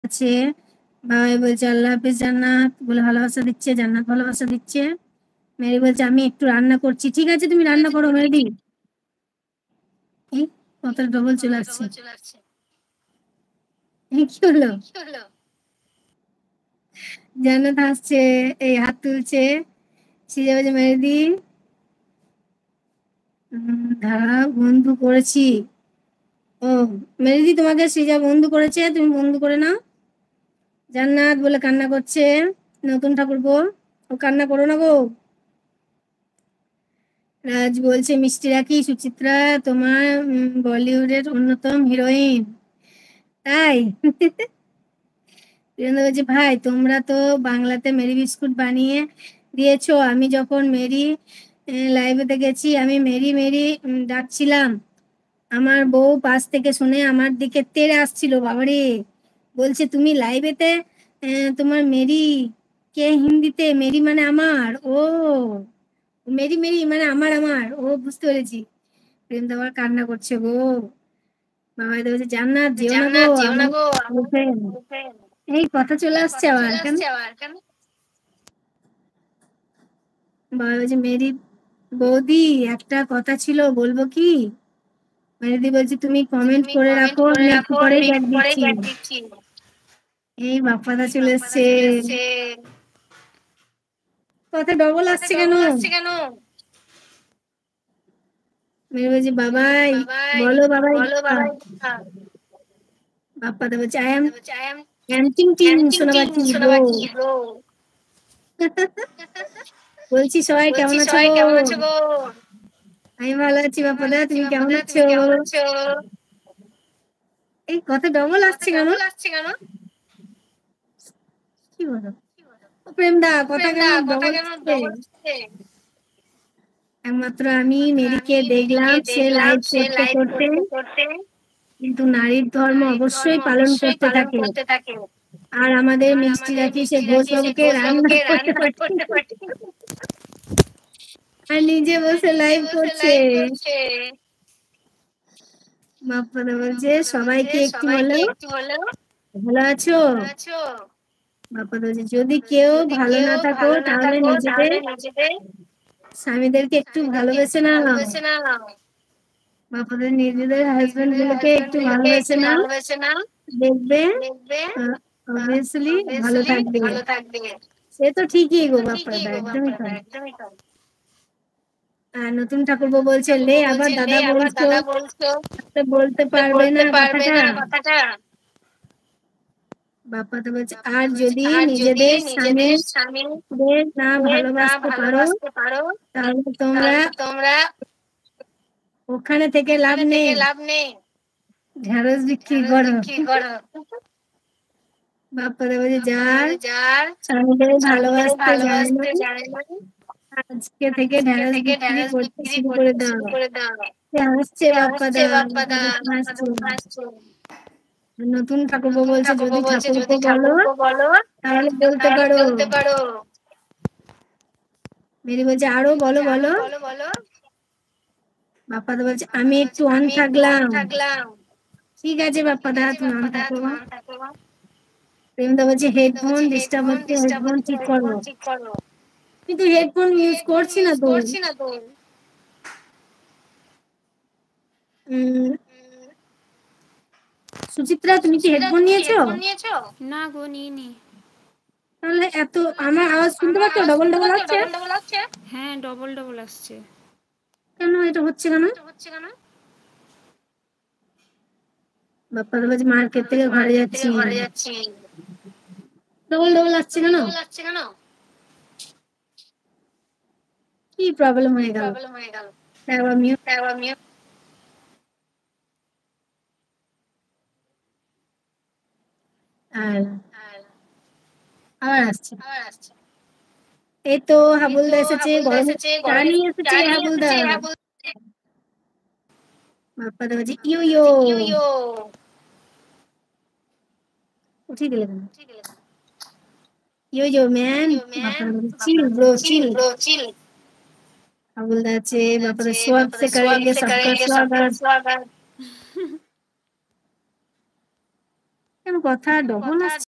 আছে। বাবাই বলছে আল্লাহ হাফিজ জান্নাত বলে ভালোবাসা দিচ্ছে, জান্নাত ভালোবাসা দিচ্ছে। মেরি বলছে আমি একটু রান্না করছি। ঠিক আছে তুমি রান্না করো মেহেদি। এই কথাটা ডবল চলে আসছে। কি হলো? জান্নাত হাসছে, এই হাত তুলছে। সিজা বলছে মেহেদি দাঁড়াও বন্ধু করেছি। ও মেহেদি তোমাকে সিজা বন্ধু করেছে, তুমি বন্ধু করে নাও। জান্নাত বলে কান্না করছে। নতুন ঠাকুরপো ও কান্না করো না গো। রাজ বলছে মিষ্টি রাখি সুচিত্রা তোমার বলিউডের অন্যতম হিরোইন। তাই? বীরেন্দ্র বলছে ভাই তোমরা তো বাংলাতে মেরি বিস্কুট বানিয়ে দিয়েছো। আমি যখন মেরি লাইভেতে গেছি আমি মেরি মেরি ডাকছিলাম। আমার বউ পাশ থেকে শুনে আমার দিকে তেড়ে আসছিল। বাবারে বলছে তুমি লাইভেতে তোমার মেরি কে হিন্দিতে মেরি মানে আমার ও মেরি মেরি মানে আমার আমার ও বুঝতে পেরেছি। প্রেম তো আবার কান্না করছে গো। বাবা বলছে জান্নাত যেও না গো আমার girlfriend। এই কথা চলে আসছে আবার কেন? বাবা বলছে মেরি বৌদি একটা কথা ছিল বলবো কি? মেহেদি বলছে তুমি কমেন্ট করে রাখো আমি একটু পরেই ব্যাগ দিচ্ছি। এই বাপ্পাদা চলে এসছে। কথা ডবল আসছে কেন? মেরে বলছে বাবাই বলো বাবাই বাপ্পাদা বলছে আই এম টিং টিং সোনাবাচ্চি ব্রো। বলছি সবাই কেমন আছো গো? আমি ভালো আছি বাপ্পাদা, তুমি কেমন আছো? এই কথা ডবল আসছে কেন? কি বলো? ও প্রেমদা কথা কেন ডবল আসছে? একমাত্র আমি মেরিকে দেখলাম সে লাইভ করতে করতে, কিন্তু নারীর ধর্ম অবশ্যই পালন করতে থাকে। আর আমাদের মিষ্টি রাখি সে ঘোষবাবুকে রান্না করতে পাঠিয়ে আর নিজে বসে লাইভ করছে। বাপ্পাদা বলছে সবাইকে একটু হলেও ভালো আছো? বাপ্পাদা বলছে যদি কেউ ভালো না থাকো তাহলে নিজেদের স্বামীদেরকে একটু ভালোবেসে নাও। বাপ্পাদা নিজেদের হাজবেন্ড গুলোকে একটু ভালোবেসে নাও, দেখবে অবভিয়াসলি ভালো থাকবে। সে তো ঠিকই গো বাপ্পাদা, একদমই তাই। আর নতুন ঠাকুরপো বলছে লে আবার দাদা বলছো, বলতে পারবে না কথাটা। বাপ্পাদা বলছে আর যদি নিজেদের স্বামীদের না ভালোবাসতে পারো তাহলে তোমরা ওখানে থেকে লাভ নেই, ঢেঁড়স বিক্রি করো। বাপ্পাদা বলছে যার স্বামীদের ভালোবাসতে জানে না আজকে থেকে ঢেঁড়স বিক্রি করতে শুরু করে দাও। সে হাসছে বাপ্পাদা, হাসছে। নতুন ঠাকুরপো বলছে যদি ঠাকুরপো বলো তাহলে বলতে পারো। মেরি বলছে আরো বলো বলো। বাপ্পাদা বলছে আমি একটু অন থাকলাম। ঠিক আছে বাপ্পাদা তুমি অন থাকো। প্রেমদা বলছে হেডফোন ডিস্টার্ব হচ্ছে, হেডফোন ঠিক করো। কিন্তু হেডফোন ইউজ করছি না তো। সুচিত্রা তুমি কি হেডফোন নিয়েছো? না গো নিইনি। তাহলে এত আমার আওয়াজ শুনতে পাচ্ছ ডবল ডবল আসছে? হ্যাঁ ডবল ডবল আসছে। কেন এটা হচ্ছে কেন? বাপ্পাদা বলছে মার্কেট থেকে ঘরে যাচ্ছি। ডবল ডবল আসছে কেন? কি প্রবলেম হয়ে গেল? একবার মিউট। আর আবার আসছে। এই তো হাবুলদা এসেছে, গরম চা নিয়ে এসেছে হাবুলদা। বাপ্পাদা বলছে ইউ ইউ উঠিয়ে দিলে কেন? You you man. বাপ্পাদা বলছে চিল ব্রো চিল। হাবুলদা আছে বাপ্পাদা स्वाग से करेंगे सबका स्वागत। কথা ডবল আসছে।